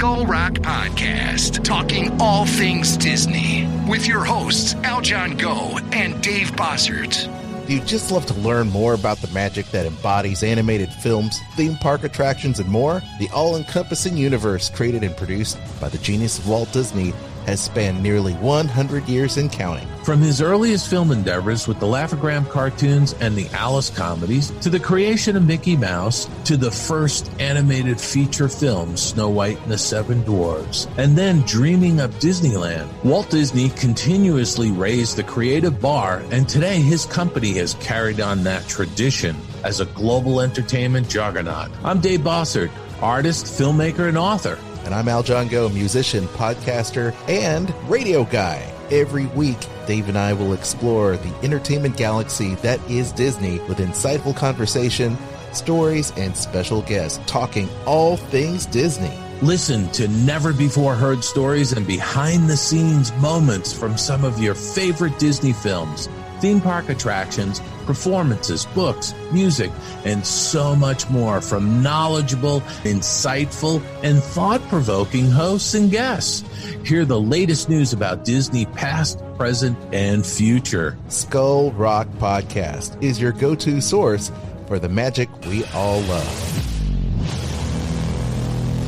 Skull Rock Podcast, talking all things Disney, with your hosts, Aljon Go and Dave Bossert. Do you just love to learn more about the magic that embodies animated films, theme park attractions, and more? The all-encompassing universe created and produced by the genius of Walt Disney has spanned nearly 100 years and counting. From his earliest film endeavors with the Laugh-O-Gram cartoons and the Alice comedies, to the creation of Mickey Mouse, to the first animated feature film, Snow White and the Seven Dwarfs, and then dreaming up Disneyland, Walt Disney continuously raised the creative bar, and today his company has carried on that tradition as a global entertainment juggernaut. I'm Dave Bossert, artist, filmmaker, and author. And I'm Aljon Go, musician, podcaster, and radio guy. Every week, Dave and I will explore the entertainment galaxy that is Disney with insightful conversation, stories, and special guests talking all things Disney. Listen to never-before-heard stories and behind-the-scenes moments from some of your favorite Disney films, theme park attractions, performances, books, music, and so much more from knowledgeable, insightful, and thought-provoking hosts and guests. Hear the latest news about Disney past, present, and future. Skull Rock Podcast is your go-to source for the magic we all love.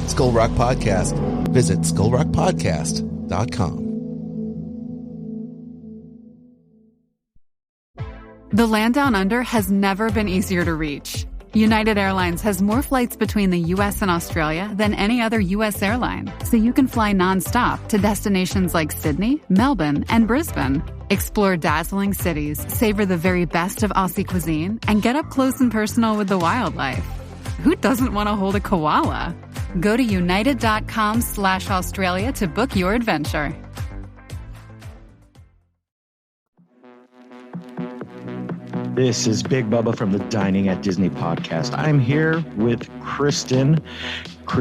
Skull Rock Podcast. Visit skullrockpodcast.com. The land down under has never been easier to reach. United Airlines has more flights between the U.S. and Australia than any other U.S. airline, so you can fly nonstop to destinations like Sydney, Melbourne, and Brisbane. Explore dazzling cities, savor the very best of Aussie cuisine, and get up close and personal with the wildlife. Who doesn't want to hold a koala? Go to united.com/Australia to book your adventure. This is Big Bubba from the Dining at Disney podcast. I'm here with Kristen.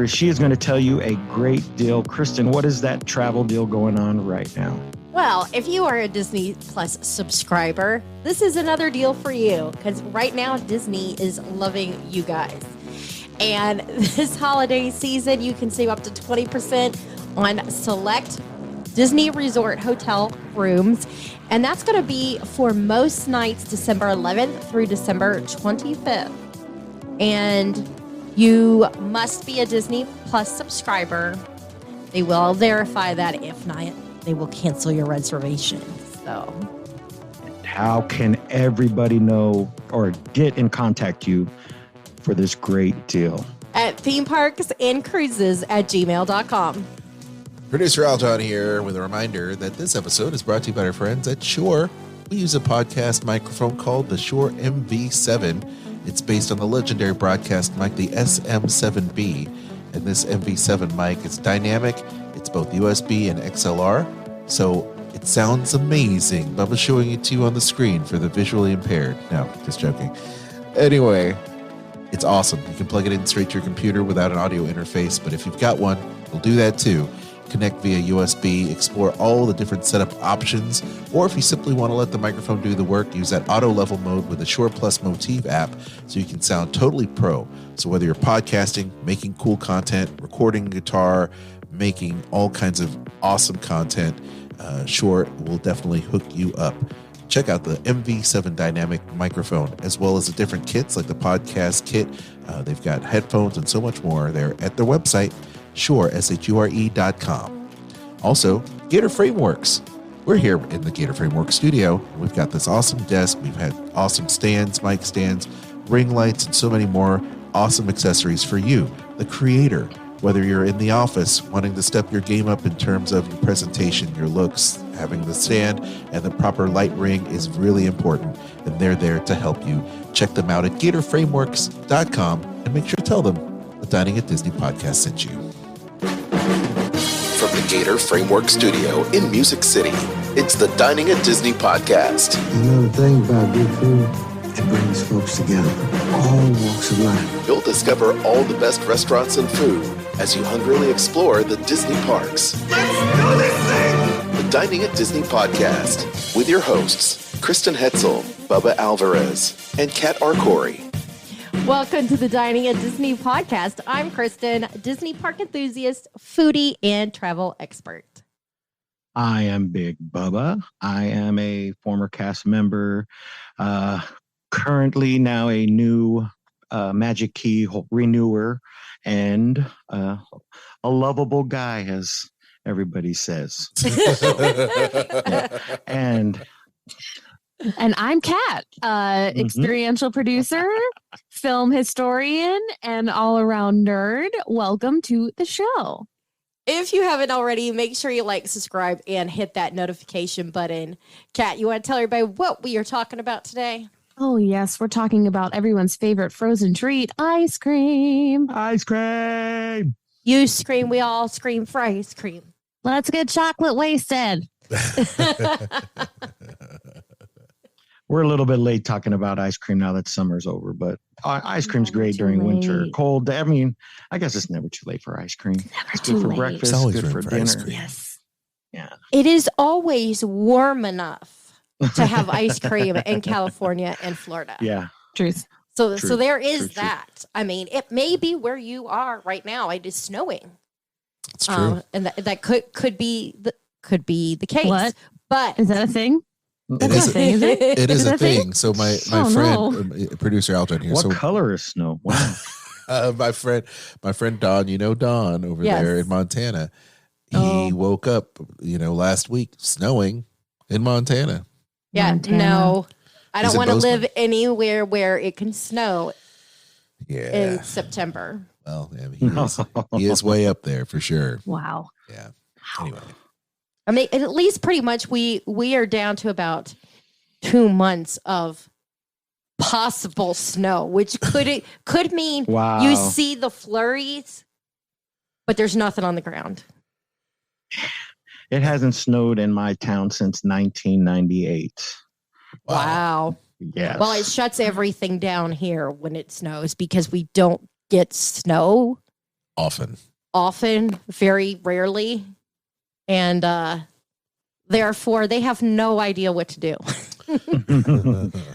She is going to tell you a great deal. Kristen, what is that travel deal going on right now? Well, if you are a Disney Plus subscriber, this is another deal for you because right now Disney is loving you guys. And this holiday season, you can save up to 20% on select Disney Resort hotel rooms. And that's going to be for most nights, December 11th through December 25th. And you must be a Disney Plus subscriber. They will verify that. If not, they will cancel your reservation. So, how can everybody know or get in contact you for this great deal? At themeparksandcruises@gmail.com. Producer Aljon here with a reminder that this episode is brought to you by our friends at Shure. We use a podcast microphone called the Shure MV7. It's based on the legendary broadcast mic, the SM7B. And this MV7 mic is dynamic. It's both USB and XLR. So it sounds amazing. Bubba's showing it to you on the screen for the visually impaired. No, just joking. Anyway, it's awesome. You can plug it in straight to your computer without an audio interface. But if you've got one, we'll do that too. Connect via USB, explore all the different setup options, or if you simply want to let the microphone do the work, use that auto level mode with the Shure Plus Motif app so you can sound totally pro. So whether you're podcasting, making cool content, recording guitar, making all kinds of awesome content, Shure will definitely hook you up. Check out the MV7 dynamic microphone, as well as the different kits like the podcast kit. They've got headphones and so much more there at their website, Shure, SHURE.com. Also, Gator Frameworks. We're here in the Gator Frameworks studio. We've got this awesome desk. We've had awesome stands, mic stands, ring lights, and so many more awesome accessories for you, the creator. Whether you're in the office wanting to step your game up in terms of your presentation, your looks, having the stand and the proper light ring is really important, and they're there to help you. Check them out at GatorFrameworks.com and make sure to tell them the Dining at Disney podcast sent you. From the Gator Framework Studio in Music City, it's the Dining at Disney podcast. You know the thing about good food, it brings folks together, all walks of life. You'll discover all the best restaurants and food as you hungrily explore the Disney parks. Let's do this thing! The Dining at Disney podcast with your hosts, Kristen Hoetzel, Bubba Alvarez, and Kat Arcori. Welcome to the Dining at Disney podcast. I'm Kristen, Disney park enthusiast, foodie, and travel expert. I am Big Bubba. I am a former cast member, currently now a new Magic Key renewer, and a lovable guy, as everybody says. And I'm Kat, experiential producer, film historian, and all-around nerd. Welcome to the show. If you haven't already, make sure you like, subscribe, and hit that notification button. Kat, you want to tell everybody what we are talking about today? Oh, yes. We're talking about everyone's favorite frozen treat, ice cream. Ice cream! You scream, we all scream for ice cream. Let's get chocolate wasted. We're a little bit late talking about ice cream now that summer's over, but ice cream's great during winter. Cold. I mean, I guess it's never too late for ice cream. Never It's too good for late. breakfast. It's always Good room for for dinner. ice cream. Yes. Yeah. It is always warm enough to have ice cream in California and Florida. Yeah. Truth. So True. there is True. that. I mean, it may be where you are right now. It is snowing. It's true. And that could be the case. What? But Is that a thing? It That's is a thing, is it? It is Is a that a thing? thing. So my Oh, friend, producer Aljon here. What So color is snow? Wow. my friend Don, Don over Yes. there in Montana. He Oh. woke up, last week snowing in Montana. yeah, Montana. no. I He's don't in want to Bozeman. live anywhere where it can snow Yeah. in September. Well, he is way up there for sure. Wow. Yeah. Anyway. I mean, at least pretty much we are down to about 2 months of possible snow, which could mean Wow. you see the flurries, but there's nothing on the ground. It hasn't snowed in my town since 1998. Wow. Yes. Well, it shuts everything down here when it snows because we don't get snow Often. very rarely. And therefore, they have no idea what to do.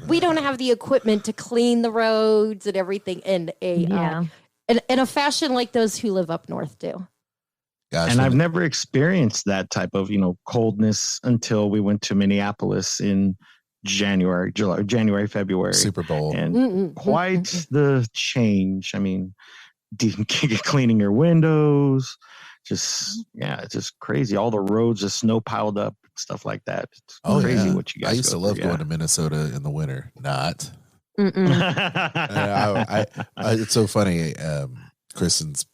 We don't have the equipment to clean the roads and everything in a fashion like those who live up north do. Gosh. And I've never experienced that type of, coldness until we went to Minneapolis in January, February. Super Bowl. And quite the change. I mean, cleaning your windows, it's just crazy. All the roads, just snow piled up, stuff like that. It's crazy what you guys I used to go love through, going to Minnesota in the winter. Not. Mm-mm. It's so funny. Kristen's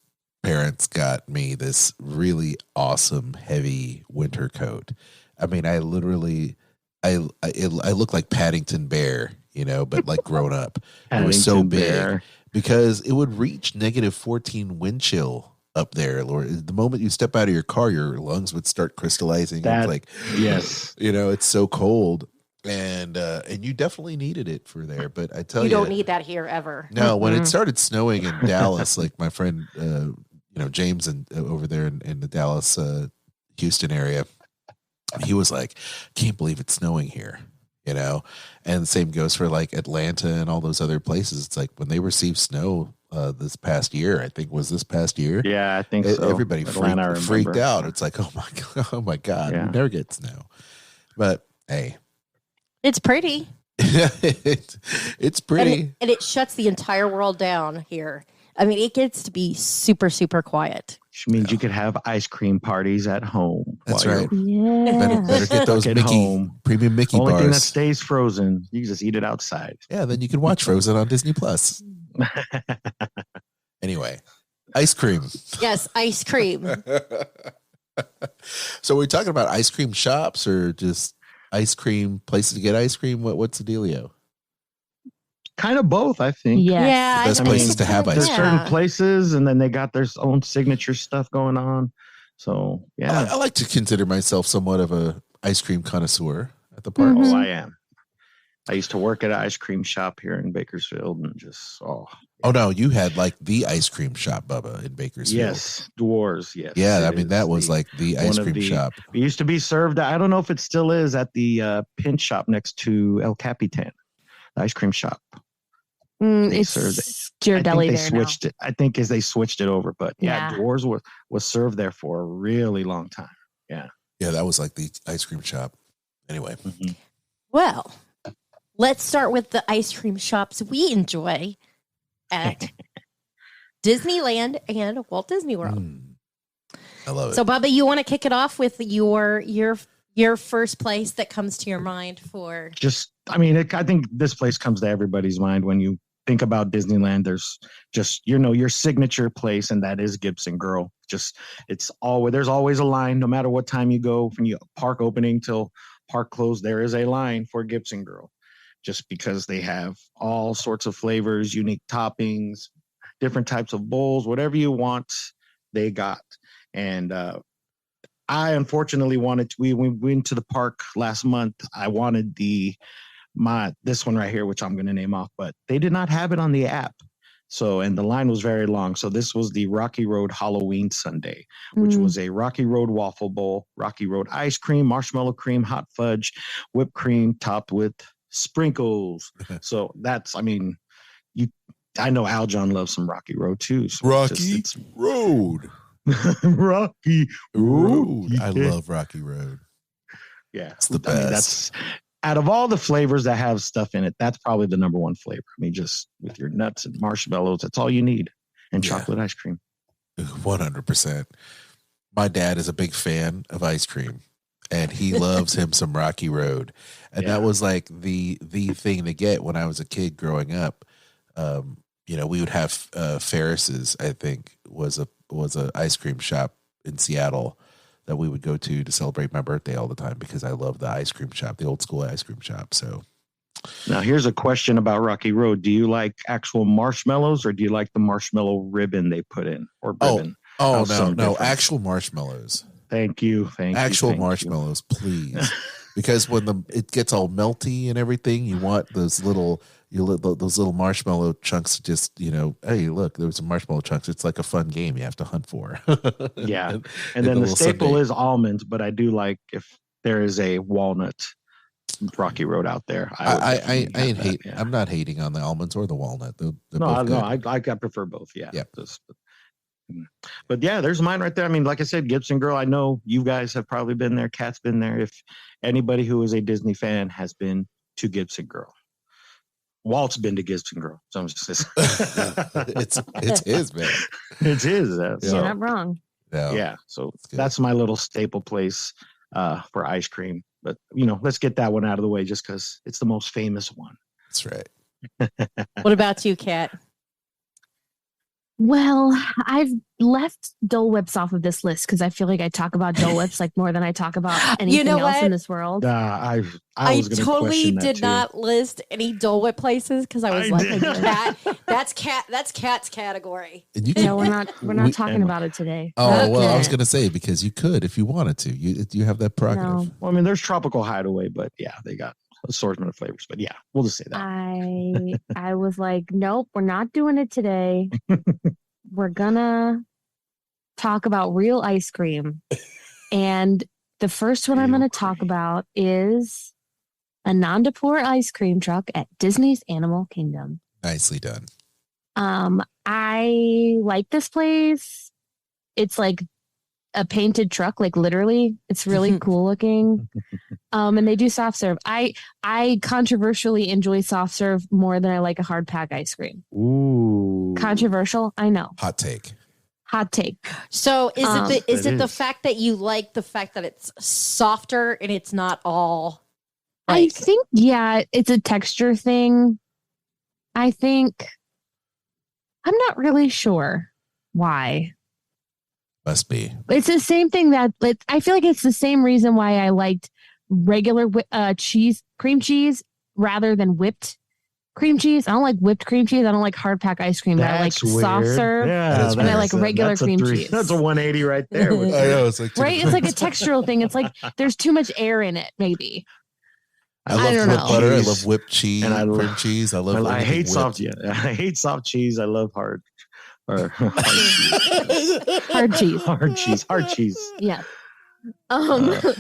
parents got me this really awesome heavy winter coat. I mean, I literally, I look like Paddington Bear, but like grown up. It was so Paddington big Bear. because it would reach -14 wind chill up there. Lord, the moment you step out of your car, your lungs would start crystallizing. It's like, yes, it's so cold. And you definitely needed it for there, but I tell you, You don't need that here ever. no, when it started snowing in Dallas, like my friend, James and over there in the Dallas, Houston area, he was like, can't believe it's snowing here, and the same goes for like Atlanta and all those other places. It's like when they received snow this past year, I think was this past year. Yeah, I think so. Everybody Atlanta, I freaked remember. out. It's like, oh my God, Yeah. we never get snow. But hey, It's pretty. it's pretty. And it shuts the entire world down here. I mean, it gets to be super, super quiet. Which means you could have ice cream parties at home. That's while right. you're Yeah. Better get those Get Mickey home. premium Mickey Only thing that bars. stays frozen, you can just eat it outside. Yeah, then you can watch Frozen on Disney Plus. Anyway, ice cream. Yes, ice cream. So we're talking about ice cream shops or just ice cream places to get ice cream? What's the dealio? Kind of both, I think. Yes. Yeah, The best I mean, places to have ice There's cream. certain places, and then they got their own signature stuff going on. So, yeah. I like to consider myself somewhat of a ice cream connoisseur at the park. Oh, I am. I used to work at an ice cream shop here in Bakersfield and just, Oh no, you had like the ice cream shop, Bubba, in Bakersfield. yes, Dwarves, yes. Yeah, I It mean is that was like the ice one of cream the- shop. It used to be served, I don't know if it still is, at the Pinch shop next to El Capitan, the ice cream shop. It's Ghirardelli they there switched now. it. I think as they switched it over, but Dwarves was served there for a really long time. Yeah. Yeah, that was like the ice cream shop. Anyway. Mm-hmm. Well, let's start with the ice cream shops we enjoy at Disneyland and Walt Disney World. I love it. So, Bubba, you want to kick it off with your first place that comes to your mind for? I think this place comes to everybody's mind when you think about Disneyland. There's just, your signature place, and that is Gibson Girl. There's always a line, no matter what time you go, from park opening till park close, there is a line for Gibson Girl, just because they have all sorts of flavors, unique toppings, different types of bowls, whatever you want, they got. And I unfortunately we went to the park last month. I wanted this one right here, which I'm going to name off, but they did not have it on the app. So, and the line was very long. So this was the Rocky Road Halloween Sundae, which was a Rocky Road waffle bowl, Rocky Road ice cream, marshmallow cream, hot fudge, whipped cream topped with sprinkles. So I know Aljon loves some Rocky Road too. So Rocky Road. Rocky Road. I love Rocky Road. Yeah. It's the best. That's out of all the flavors that have stuff in it, that's probably the number one flavor. Just with your nuts and marshmallows, that's all you need. And chocolate ice cream. 100%. My dad is a big fan of ice cream, and he loves him some Rocky Road. And that was like the thing to get when I was a kid growing up. We would have Ferris's, I think, was a ice cream shop in Seattle that we would go to celebrate my birthday all the time, because I love the ice cream shop, the old school ice cream shop. So now here's a question about Rocky Road. Do you like actual marshmallows, or do you like the marshmallow ribbon they put in, or ribbon? No, actual marshmallows. Thank you. Actual marshmallows, please. Because when it gets all melty and everything, you want those little marshmallow chunks. Just hey, look, there's some marshmallow chunks. It's like a fun game you have to hunt for. Yeah, and then the staple is almonds, but I do like if there is a walnut Rocky Road out there. I'm not hating on the almonds or the walnut. I prefer both. Yeah. But yeah, there's mine right there. Like I said, Gibson Girl. I know you guys have probably been there. Kat's been there. If anybody who is a Disney fan has been to Gibson Girl, Walt's been to Gibson Girl. So I'm just it's his, man. It's his. You're not wrong. No, yeah. So that's my little staple place for ice cream. But let's get that one out of the way, just because it's the most famous one. That's right. What about you, Kat? Well, I've left Dole Whips off of this list because I feel like I talk about Dole Whips like more than I talk about anything else in this world. I totally did not list any Dole Whip places because I was that's Kat's category. We're not talking about it today. Oh, okay. Well, I was going to say, because you could if you wanted to. You have that prerogative. No. Well, there's Tropical Hideaway, but yeah, they got assortment of flavors. But yeah, we'll just say that. I was like, nope, we're not doing it today. We're gonna talk about real ice cream. And the first one I'm gonna talk about is Anandapur ice cream truck at Disney's Animal Kingdom. Nicely done. I like this place. It's like a painted truck, like literally. It's really cool looking. And they do soft serve. I controversially enjoy soft serve more than I like a hard pack ice cream. Ooh. Controversial, I know. Hot take. So is it the fact that you like the fact that it's softer and it's not all I think it's a texture thing. I think I'm not really sure why. Must be. It's the same thing that I feel like it's the same reason why I liked regular cream cheese rather than whipped cream cheese. I don't like whipped cream cheese. I don't like hard pack ice cream. I like soft serve. Yeah, and I like regular cream cheese. That's a 180 right there. I know, it's like right. It's like a textural thing. It's like there's too much air in it. Maybe. I love whipped butter. I love whipped cheese and cream cheese. I hate soft. Yeah, I hate soft cheese. I love hard. Or hard cheese. Hard cheese. Yeah. But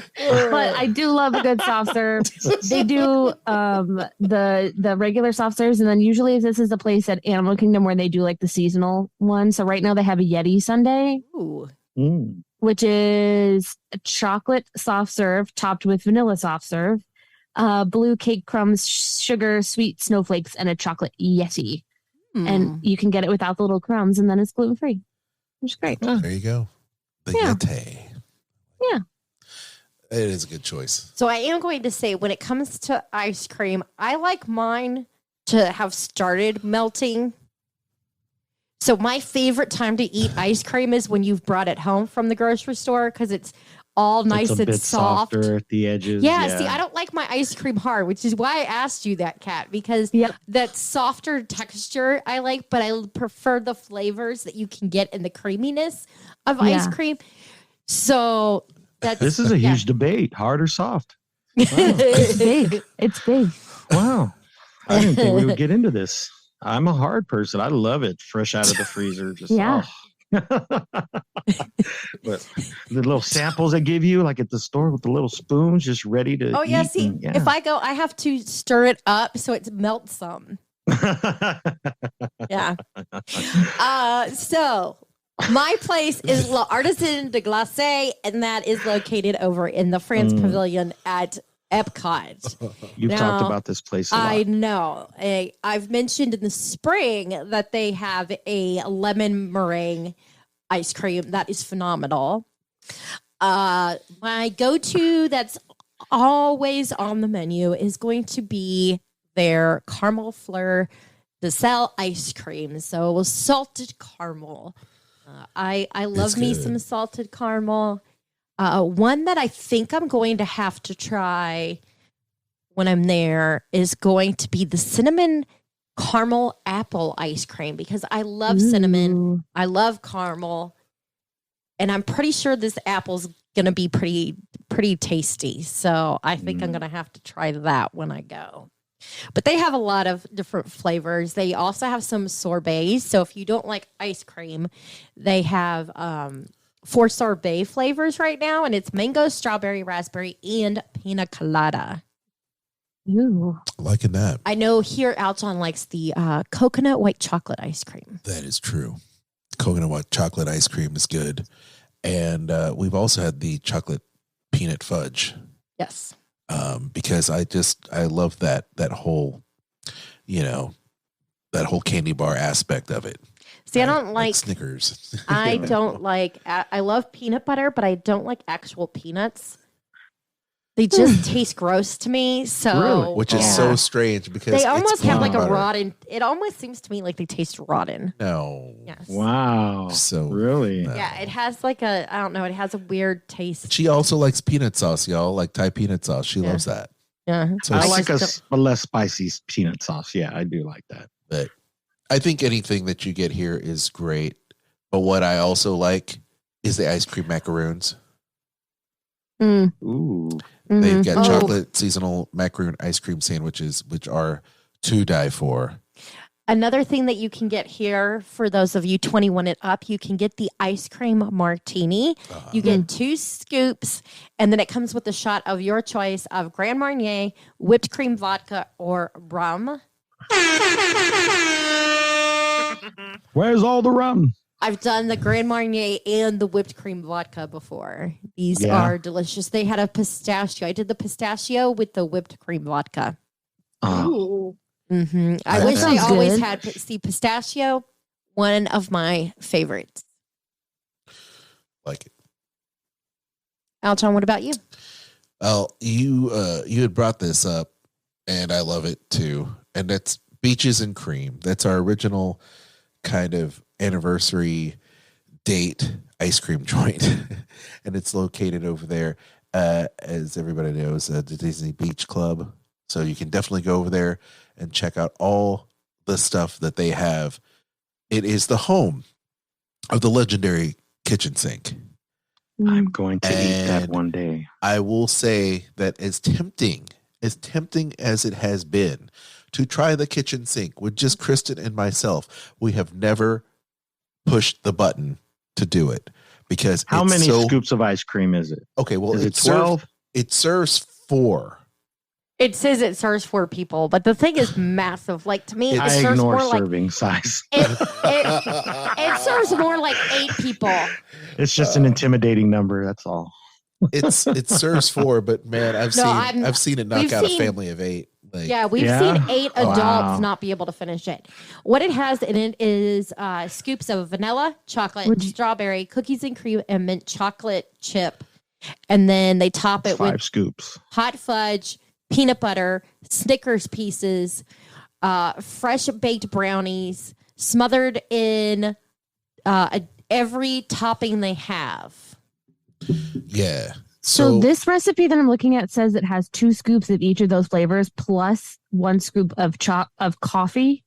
I do love a good soft serve. They do the regular soft serves, and then usually this is the place at Animal Kingdom where they do like the seasonal one. So right now they have a Yeti sundae, which is a chocolate soft serve topped with vanilla soft serve, blue cake crumbs, sugar, sweet snowflakes, and a chocolate Yeti. And you can get it without the little crumbs, and then it's gluten free, which is great. There you go. The Yeti. Yeah. It is a good choice. So I am going to say, when it comes to ice cream, I like mine to have started melting. So my favorite time to eat ice cream is when you've brought it home from the grocery store, because it's all nice it's a and bit soft. Softer at the edges. Yeah, see, I don't like my ice cream hard, which is why I asked you that, Kat, because that softer texture I like, but I prefer the flavors that you can get in the creaminess of ice cream. So this is a huge debate, hard or soft. Wow. It's big. It's big. Wow. I didn't think we would get into this. I'm a hard person. I love it fresh out of the freezer. Just But the little samples they give you, like at the store with the little spoons, just ready to eat. See, if I go, I have to stir it up so it melts some. So my place is L'Artisan de Glace, and that is located over in the France Pavilion at Epcot. You've talked about this place a lot. I know. I've mentioned in the spring that they have a lemon meringue ice cream that is phenomenal. My go-to that's always on the menu is going to be their caramel fleur de sel ice cream. So salted caramel. I love me some salted caramel. One that I think I'm going to have to try when I'm there is going to be the cinnamon caramel apple ice cream, because I love cinnamon. I love caramel. And I'm pretty sure this apple's going to be pretty tasty. So I think I'm going to have to try that when I go. But they have a lot of different flavors. They also have some sorbets. So if you don't like ice cream, they have 4 sorbet flavors right now, and it's mango, strawberry, raspberry, and pina colada. Ooh. Liking that. I know here Aljon likes the coconut white chocolate ice cream. That is true. Coconut white chocolate ice cream is good. And we've also had the chocolate peanut fudge. Yes. Because I love that whole, that whole candy bar aspect of it. See, I don't like Snickers. I don't like, I love peanut butter, but I don't like actual peanuts. They just taste gross to me. So, really? Which is so strange, because they almost have like butter. a rotten. It almost seems to me like they taste rotten. No. Yes. Wow. So really? Yeah, it has like I don't know. It has a weird taste. She also likes peanut sauce, y'all. Like Thai peanut sauce. She loves that. Yeah. So I like a less spicy peanut sauce. Yeah, I do like that. But I think anything that you get here is great. But what I also like is the ice cream macaroons. Ooh. They've got chocolate seasonal macaroon ice cream sandwiches, which are to die for. Another thing that you can get here, for those of you 21 and up, you can get the ice cream martini. You get 2 scoops, and then it comes with a shot of your choice of Grand Marnier, whipped cream vodka, or rum. Where's all the rum? I've done the Grand Marnier and the whipped cream vodka before. These are delicious. They had a pistachio. I did the pistachio with the whipped cream vodka. Ooh. Mm-hmm. I wish I always had pistachio. One of my favorites. Like it. Aljon, what about you? Well, you had brought this up, and I love it too. And that's Beaches and Cream. That's our original kind of anniversary date ice cream joint. And it's located over there, as everybody knows, the Disney Beach Club. So you can definitely go over there and check out all the stuff that they have. It is the home of the legendary kitchen sink. I'm going to eat that one day. I will say that as tempting as it has been to try the kitchen sink with just Kristen and myself, we have never pushed the button to to do it because how many scoops of ice cream is it? Okay, well, is it 12? It serves 4. It says it serves 4 people, but the thing is massive. Like, to me, it I serves ignore more serving like size. it serves more like 8 people. It's just an intimidating number. That's all. It serves 4, but man, I've seen it knock out a family of 8. Like, we've seen 8 adults not be able to finish it. What it has in it is scoops of vanilla, chocolate, strawberry, cookies and cream, and mint chocolate chip. And then they top it 5 with scoops, hot fudge, peanut butter, Snickers pieces, fresh baked brownies, smothered in every topping they have. Yeah. So this recipe that I'm looking at says it has 2 scoops of each of those flavors plus 1 scoop of coffee.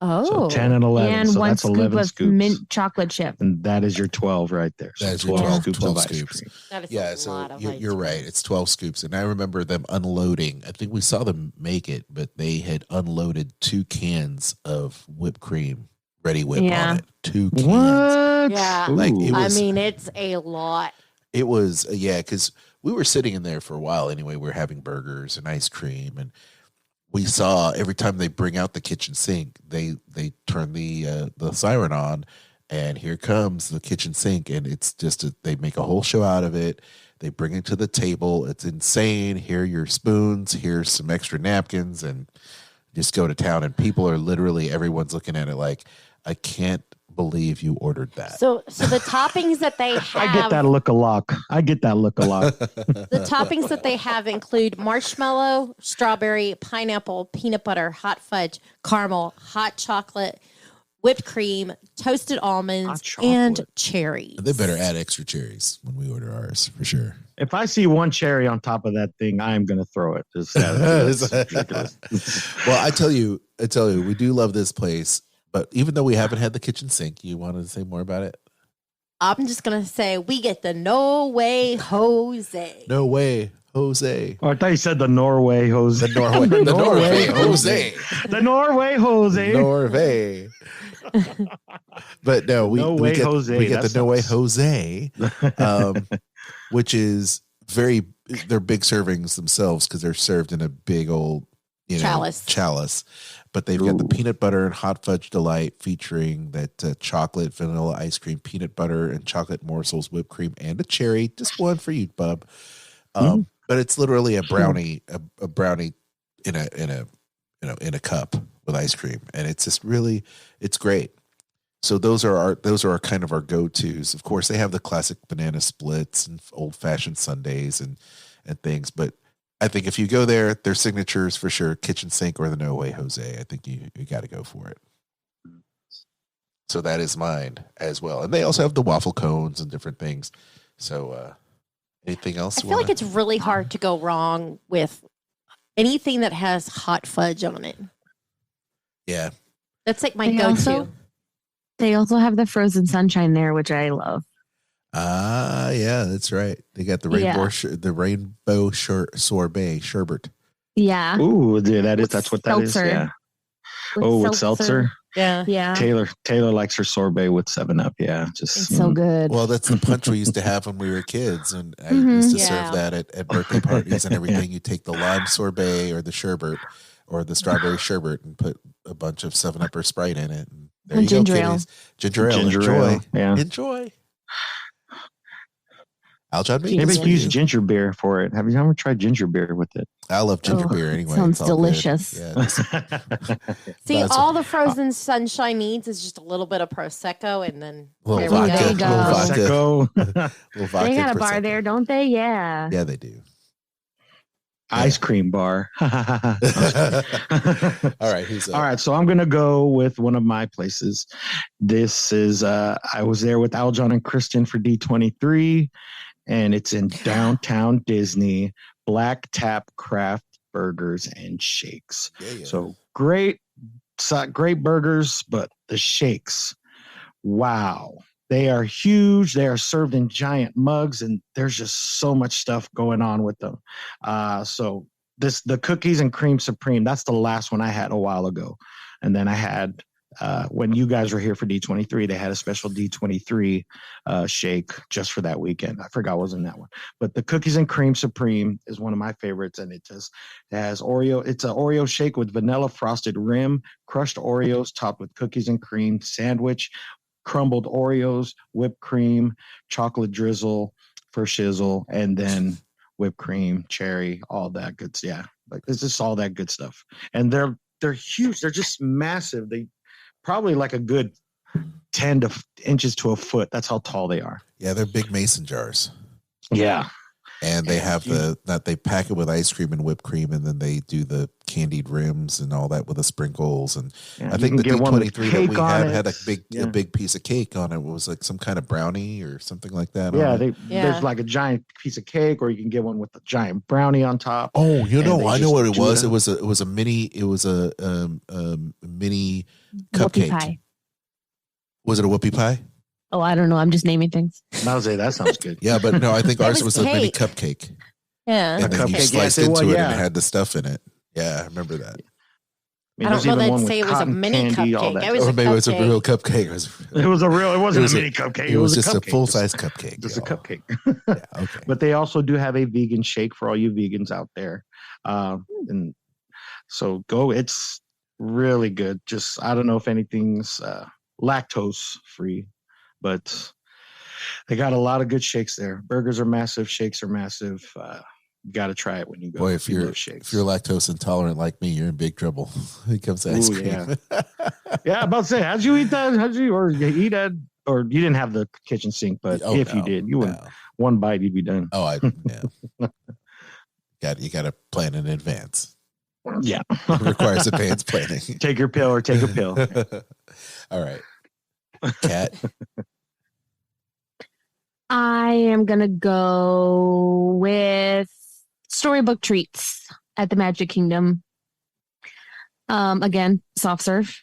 Oh, so 10 and 11. And so 1 that's scoop 11 of scoops. mint chocolate chip. And that is your 12 right there. So that is your 12 scoops of ice scoops. cream. That is Yeah, a so lot of you're right. It's 12 scoops. And I remember them unloading. I think we saw them make it, but they had unloaded 2 cans of whipped cream, ready whip on it. 2 cans. What? Yeah. Like, it's a lot. It was, because we were sitting in there for a while anyway. We were having burgers and ice cream, and we saw every time they bring out the kitchen sink, they turn the siren on, and here comes the kitchen sink, and it's just they make a whole show out of it. They bring it to the table. It's insane. Here are your spoons. Here's some extra napkins, and just go to town. And people are literally, everyone's looking at it like, I can't believe you ordered that. So the toppings that they have, I get that look a lot. The toppings that they have include marshmallow, strawberry, pineapple, peanut butter, hot fudge, caramel, hot chocolate, whipped cream, toasted almonds, and cherries. They better add extra cherries when we order ours for sure. If I see 1 cherry on top of that thing, I'm going to throw it. That's ridiculous. Well, I tell you, we do love this place. But even though we haven't had the kitchen sink, you wanted to say more about it? I'm just going to say we get the No Way Jose. No Way Jose. Oh, I thought you said the Norway Jose. The Norway Jose. The Norway Jose. Norway. But no, we get the No Way Jose, which is they're big servings themselves because they're served in a big old chalice. But they've got the peanut butter and hot fudge delight featuring that chocolate vanilla ice cream, peanut butter and chocolate morsels, whipped cream, and a cherry. Just one for you, bub. But it's literally a brownie, a brownie in a cup with ice cream, and it's just really, it's great. So those are kind of our go-tos. Of course, they have the classic banana splits and old-fashioned sundaes and things, but I think if you go there, their signatures for sure, kitchen sink or the No Way Jose. I think you got to go for it. So that is mine as well. And they also have the waffle cones and different things. So anything else? I feel like it's really hard to go wrong with anything that has hot fudge on it. Yeah. That's like my go-to. They also have the frozen sunshine there, which I love. Yeah, that's right. They got the rainbow sorbet sherbet. Yeah. Ooh, that's what that is. Yeah. With seltzer. Yeah. Taylor likes her sorbet with 7-Up. Yeah, it's so good. Well, that's the punch we used to have when we were kids, and I used to serve that at birthday parties and everything. You take the lime sorbet or the sherbet or the strawberry sherbet and put a bunch of 7-Up or Sprite in it. And there you ginger go, ale. kiddies. Ginger ale. Enjoy. Yeah. Enjoy. Aljon, maybe you can use ginger beer for it. Have you ever tried ginger beer with it? I love ginger beer anyway. Sounds delicious. Yeah, see, all the frozen sunshine needs is just a little bit of Prosecco, and then there we go. They got a bar there, don't they? Yeah. Yeah, they do. Ice cream bar. All right. All right. So I'm going to go with one of my places. This is, I was there with Aljon and Kristen for D23, and it's in downtown Disney. Black Tap Craft Burgers and Shakes. Yeah. So great burgers, but the shakes, wow. They are huge. They are served in giant mugs, and there's just so much stuff going on with them. So the cookies and cream supreme, that's the last one I had a while ago. And then I had when you guys were here for D23, they had a special D23 shake just for that weekend. I forgot what was in that one. But the Cookies and Cream Supreme is one of my favorites, and it has Oreo. It's an Oreo shake with vanilla frosted rim, crushed Oreos topped with cookies and cream, sandwich, crumbled Oreos, whipped cream, chocolate drizzle for shizzle, and then whipped cream, cherry, all that good. Yeah, like it's just all that good stuff. And they're huge. They're just massive. They probably like a good 10 inches to a foot. That's how tall they are. Yeah, they're big mason jars. Yeah. And they have they pack it with ice cream and whipped cream, and then they do the candied rims and all that with the sprinkles. And I think the D23 that we had a big piece of cake on it. It was like some kind of brownie or something like that. Yeah, there's like a giant piece of cake, or you can get one with a giant brownie on top. Oh, I know what it was. It was a mini cupcake. Pie. Was it a whoopie pie? Oh, I don't know. I'm just naming things. I'll say that sounds good. Yeah, but no, I think ours was a mini cupcake. Yeah. And then you sliced into it and it had the stuff in it. Yeah, I remember that. I don't know that say it was a mini cupcake. Or maybe it was a real cupcake. It wasn't a mini cupcake. It was just a full-size cupcake. Just a cupcake. Yeah, okay. But they also do have a vegan shake for all you vegans out there. And so it's really good. Just, I don't know if anything's lactose free, but they got a lot of good shakes there. Burgers are massive. Shakes are massive. You got to try it when you go. Boy, if you're lactose intolerant like me, you're in big trouble. It comes to ice cream. Yeah. Yeah, I'm about to say, how'd you eat that? Or you eat that? Or you didn't have the kitchen sink, but if you did, you would one bite, you'd be done. Oh, you got to plan in advance. Yeah, it requires advanced planning. Take your pill or take a pill. All right. Kat? I am going to go with Storybook Treats at the Magic Kingdom. Again, soft serve.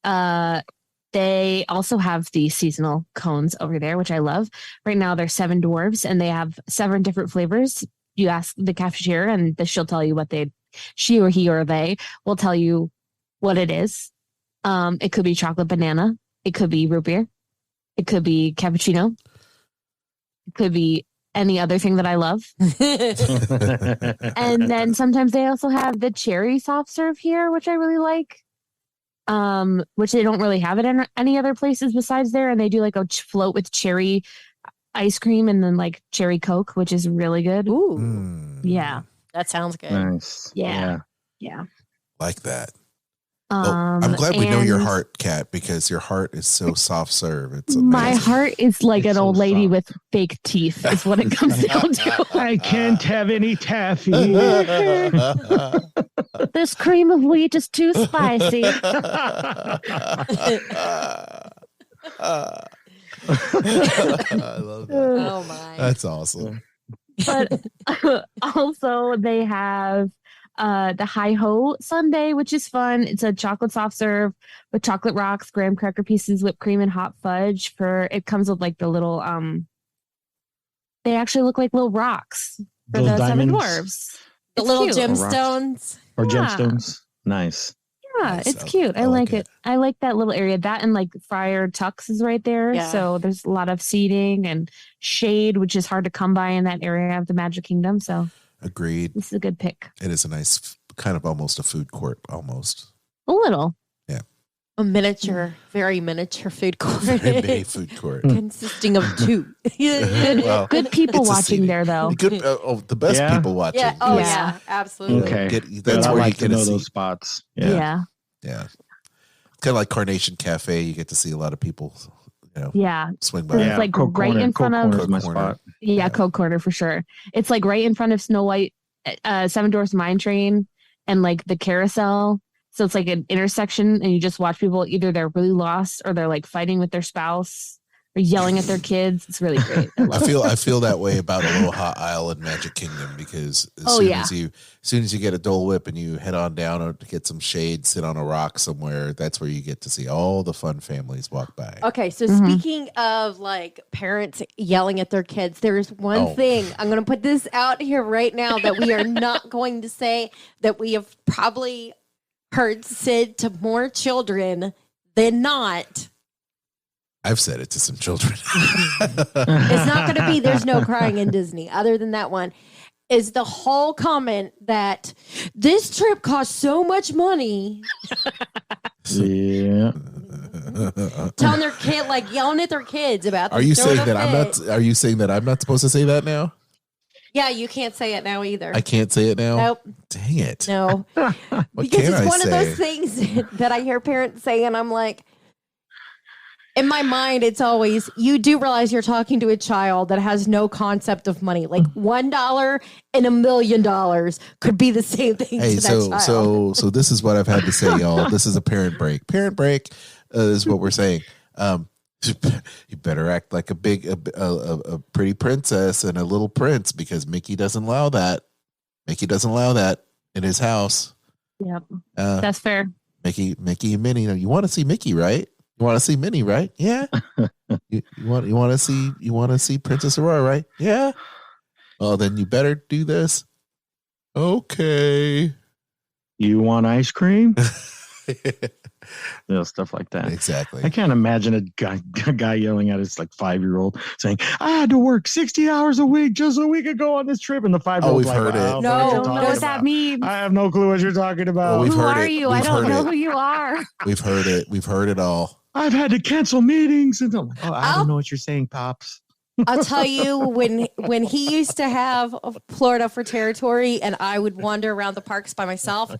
They also have the seasonal cones over there, which I love. Right now, they're 7 dwarves, and they have 7 different flavors. You ask the cashier, and she'll tell you what she or he or they will tell you what it is. It could be chocolate banana. It could be root beer. It could be cappuccino. It could be any other thing that I love. And then sometimes they also have the cherry soft serve here, which I really like. Which they don't really have it in any other places besides there. And they do like a float with cherry ice cream and then like cherry Coke, which is really good. Ooh. Yeah. That sounds good. Nice. Yeah. Like that. I'm glad we know your heart, Kat, because your heart is so soft serve. It's amazing. My heart is like an old lady with fake teeth is what it comes down to. I can't have any taffy. This cream of wheat is too spicy. I love that. Oh my. That's awesome. But also they have the Hi-Ho Sundae, which is fun. It's a chocolate soft serve with chocolate rocks, graham cracker pieces, whipped cream, and hot fudge. It comes with like the little they actually look like little rocks for those the diamonds? 7 dwarves. The little gemstones. Or gemstones. Nice. Yeah, it's cute. I like it. I like that little area. That and like Friar Tuck's is right there. Yeah. So there's a lot of seating and shade, which is hard to come by in that area of the Magic Kingdom. So agreed. This is a good pick. It is a nice, kind of almost a food court, almost. A little. Yeah. A very miniature food court. Very food court. Consisting of 2. Well, good people watching there, though. Good, the best people watching. Yeah. Oh, yeah. Absolutely. Okay. That's where you get to know see those spots. Yeah. It's kind of like Carnation Cafe. You get to see a lot of people, swing by. It's like Coke right corner. in front Coke of corner is my spot. Yeah, Coke Corner for sure. It's like right in front of Snow White, 7 Dwarfs Mine Train, and like the carousel. So it's like an intersection, and you just watch people. Either they're really lost, or they're like fighting with their spouse, or yelling at their kids. It's really great. I feel that way about Aloha Isle in Magic Kingdom, because as soon as you get a Dole Whip and you head on down to get some shade, sit on a rock somewhere, that's where you get to see all the fun families walk by. Okay, so speaking of like parents yelling at their kids, there's one thing I'm going to put this out here right now that we are not going to say, that we have probably heard said to more children than not. I've said it to some children. It's not going to be there's no crying in Disney. Other than that one, is the whole comment that this trip costs so much money. Yeah. Telling their kid, like yelling at their kids about. Are you saying that I'm not? Are you saying that I'm not supposed to say that now? Yeah, you can't say it now either. I can't say it now. Nope. Dang it. No. Because it's one of those things that I hear parents say, and I'm like, in my mind, it's always, you do realize you're talking to a child that has no concept of money. Like $1 and $1 million could be the same thing to that child. So this is what I've had to say, y'all. This is a parent break. Parent break is what we're saying. You better act like a pretty princess and a little prince, because Mickey doesn't allow that. Mickey doesn't allow that in his house. Yep, that's fair. Mickey and Minnie. You want to see Mickey, right? You want to see Minnie, right? Yeah. you want to see Princess Aurora, right? Yeah. Well, then you better do this. Okay. You want ice cream? Stuff like that. Exactly. I can't imagine a guy yelling at his 5-year-old saying, "I had to work 60 hours a week just so we could go on this trip." And the 5-year-old's we've heard it. No, I don't know what that means. I have no clue what you're talking about. Who are you? I don't know who you are. We've heard it. We've heard it all. I've had to cancel meetings. And I don't know what you're saying, Pops. I'll tell you, when he used to have Florida for territory and I would wander around the parks by myself,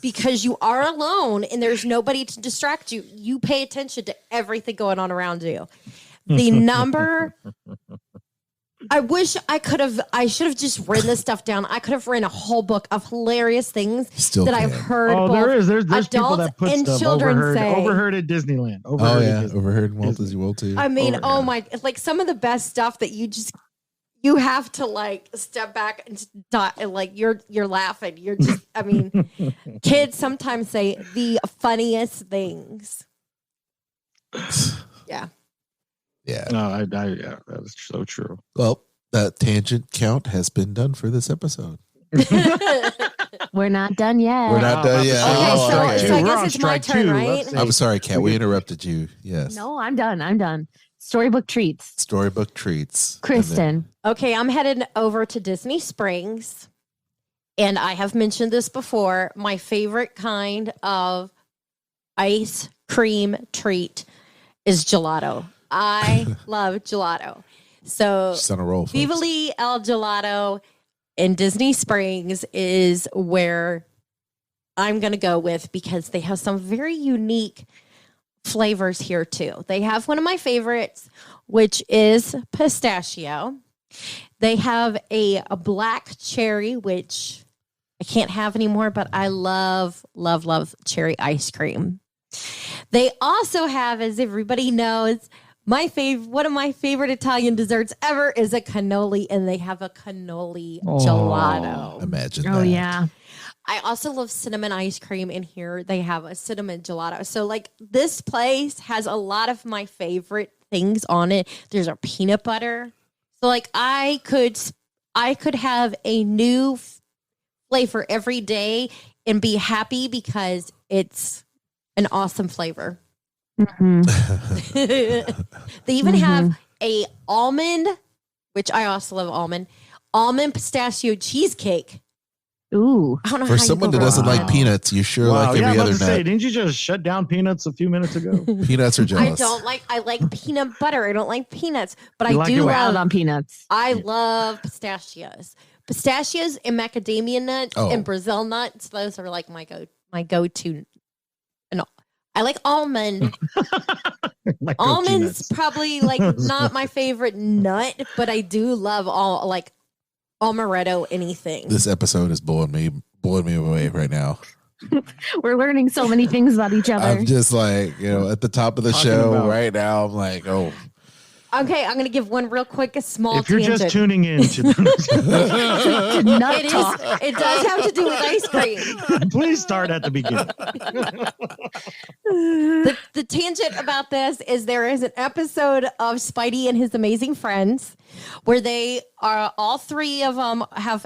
because you are alone and there's nobody to distract you, you pay attention to everything going on around you. The number, I should have just written this stuff down. I could have written a whole book of hilarious things I've heard. Oh, there's people that put and stuff overheard at Disneyland. Overheard Walt Disney World too. I mean, some of the best stuff that you have to step back and you're laughing. You're just, I mean, kids sometimes say the funniest things. Yeah. Yeah. No, yeah, that's so true. Well, that tangent count has been done for this episode. We're not done yet. We're not done yet. Okay, so I guess it's my turn, right? I'm sorry, Kat. We interrupted you. Yes. No, I'm done. Storybook treats. Kristen. Okay, I'm headed over to Disney Springs. And I have mentioned this before. My favorite kind of ice cream treat is gelato. I love gelato. So she's on a roll, Viva la El Gelato in Disney Springs is where I'm going to go with, because they have some very unique flavors here too. They have one of my favorites, which is pistachio. They have a black cherry, which I can't have anymore, but I love, love, love cherry ice cream. They also have, as everybody knows, one of my favorite Italian desserts ever is a cannoli, and they have a cannoli gelato. Imagine that. Oh, yeah. I also love cinnamon ice cream, and here they have a cinnamon gelato. So, this place has a lot of my favorite things on it. There's a peanut butter. So, I could have a new flavor every day and be happy because it's an awesome flavor. Mm-hmm. They even have a almond, which I also love almond pistachio cheesecake. Ooh. I don't know For someone that doesn't like peanuts, you sure like every other nut. Didn't you just shut down peanuts a few minutes ago? Peanuts are jealous. I like peanut butter. I don't like peanuts, but I do love on peanuts. I love pistachios. Pistachios and macadamia nuts and Brazil nuts. Those are my go-to. And I like almond. Almonds probably not my favorite nut, but I do love amaretto anything. This episode is blowing me away right now. We're learning so many things about each other. I'm just at the top of the show right now. I'm like, oh. Okay, I'm going to give one real quick, small If you're tangent. just tuning in to it does have to do with ice cream. Please start at the beginning. The tangent about this is there is an episode of Spidey and His Amazing Friends where they are, all three of them have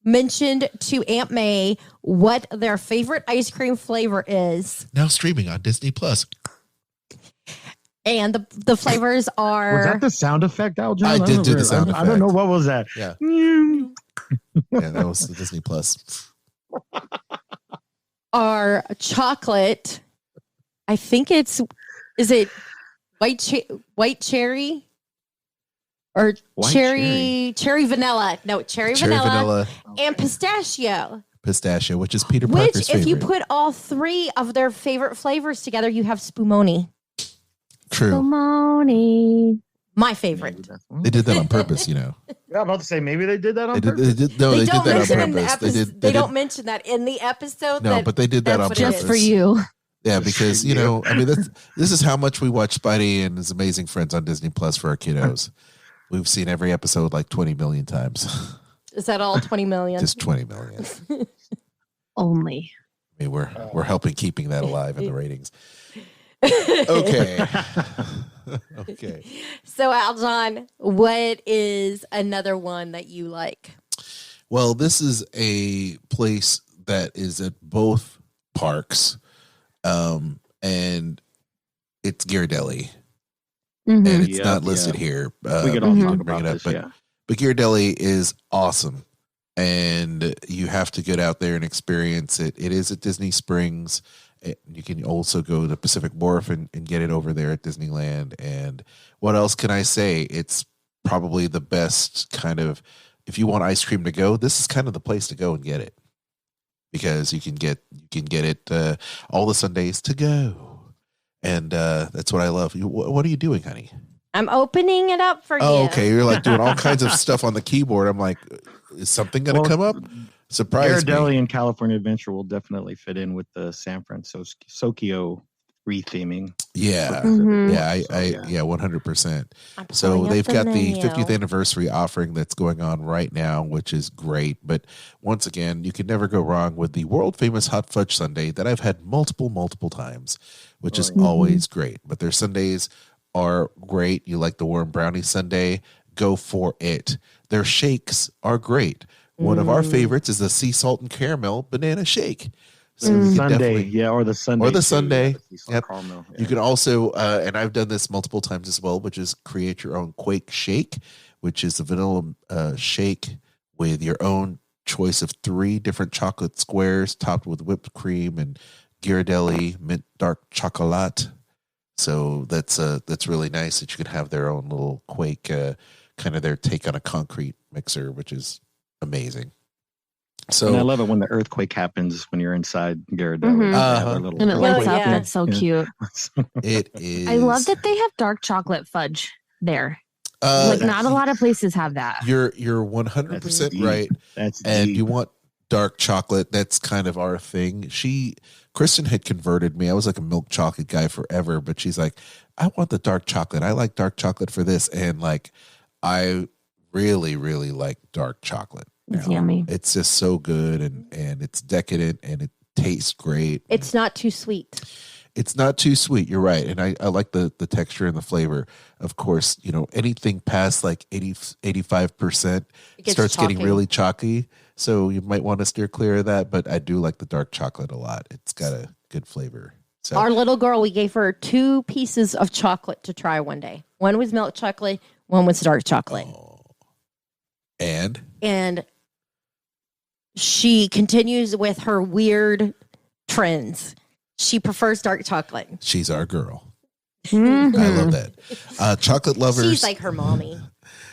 mentioned to Aunt May what their favorite ice cream flavor is. Now streaming on Disney Plus. And the flavors are. Was that the sound effect, Aljon? I did do the sound I don't know. What was that? Yeah. Yeah, that was the Disney Plus. Are chocolate. I think is it white cherry or cherry vanilla? No, cherry vanilla and pistachio. Pistachio, which is Peter Parker's favorite. If you put all three of their favorite flavors together, you have spumoni. True. Spumoni. My favorite. They did that on purpose, you know. Yeah, I'm about to say maybe they did that on purpose. They did that on purpose. They don't mention that in the episode. No, but they did that on purpose. Just for you. Yeah, because, you know, I mean, this is how much we watch Spidey and his amazing friends on Disney Plus for our kiddos. We've seen every episode like 20 million times. Is that all 20 million? Just 20 million. Only. I mean, we're helping keeping that alive in the ratings. Okay. Okay. So, Aljon, what is another one that you like? Well, this is a place that is at both parks, and it's Ghirardelli, and it's not listed here. We could all talk about this, but Ghirardelli is awesome, and you have to get out there and experience it. It is at Disney Springs. You can also go to Pacific Wharf and get it over there at Disneyland. And what else can I say? It's probably the best kind of, if you want ice cream to go, this is kind of the place to go and get it, because you can get it all the Sundays to go. And that's what I love. What are you doing, honey? I'm opening it up for you. Oh, okay. You're like doing all kinds of stuff on the keyboard. I'm like, is something going to come up? Surprise me. Ghirardelli and California Adventure will definitely fit in with the San Francisco retheming. Yeah. Yeah, 100%. So they've got the 50th anniversary offering that's going on right now, which is great. But once again, you can never go wrong with the world famous hot fudge sundae that I've had multiple times, which is always great. But their sundaes are great. You like the warm brownie sundae, go for it. Their shakes are great. One of our favorites is the sea salt and caramel banana shake. So you can or the Sunday. Yep. You can also, and I've done this multiple times as well, which is create your own Quake shake, which is a vanilla shake with your own choice of 3 different chocolate squares topped with whipped cream and Ghirardelli mint dark chocolate. So that's really nice that you can have their own little Quake, kind of their take on a concrete mixer, which is amazing. So, and I love it when the earthquake happens when you're inside Ghirardelli. And it lights up. That's so cute. It is. I love that they have dark chocolate fudge there. Not a lot of places have that. You're 100% right. That's and deep. You want dark chocolate. That's kind of our thing. Kristen had converted me. I was like a milk chocolate guy forever, but she's like, I want the dark chocolate. I like dark chocolate for this. And like, I really, really like dark chocolate. It's yummy. It's just so good and it's decadent and it tastes great. It's not too sweet. It's not too sweet. You're right. And I like the texture and the flavor. Of course, you know, anything past like 85% starts getting really chalky. So you might want to steer clear of that. But I do like the dark chocolate a lot. It's got a good flavor. So our little girl, we gave her 2 pieces of chocolate to try one day. One was milk chocolate. One was dark chocolate. Oh. And she continues with her weird trends. She prefers dark chocolate. She's our girl. I love that. Chocolate lovers. She's like her mommy.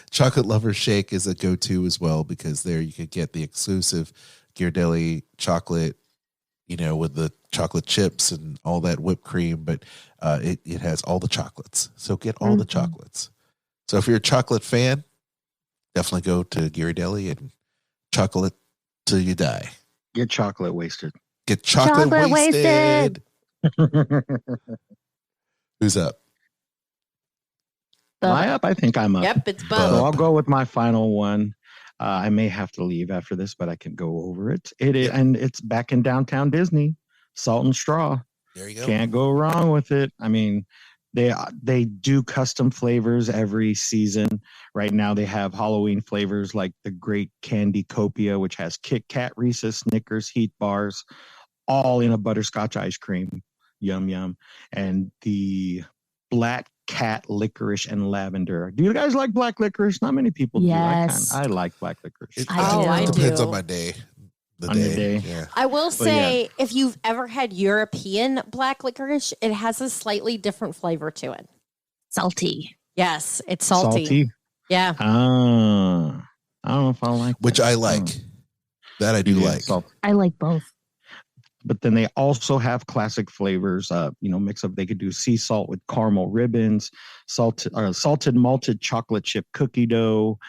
Chocolate Lovers Shake is a go-to as well, because there you could get the exclusive Ghirardelli chocolate, you know, with the chocolate chips and all that whipped cream, but it has all the chocolates. So get all the chocolates. So if you're a chocolate fan, definitely go to Ghirardelli and chocolate till you die. Get chocolate wasted. Get chocolate wasted. Who's up? Am I up? I think I'm up. Yep, it's Bub. So I'll go with my final one. I may have to leave after this, but I can go over it. It is, and it's back in downtown Disney. Salt and Straw. There you go. Can't go wrong with it. I mean, they do custom flavors every season. Right now, they have Halloween flavors like the Great Candy Copia, which has Kit Kat, Reese's, Snickers, Heat Bars, all in a butterscotch ice cream. Yum, yum. And the Black cat licorice and lavender. Do you guys like black licorice? Not many people Yes. do. I like black licorice. I do. Depends on my day. The day. Yeah. I will say, if you've ever had European black licorice, it has a slightly different flavor to it. Salty. Yes, it's salty. Yeah. I don't know if I like Which I like. That I do like. I like both. But then they also have classic flavors, mix up. They could do sea salt with caramel ribbons, salted malted chocolate chip cookie dough,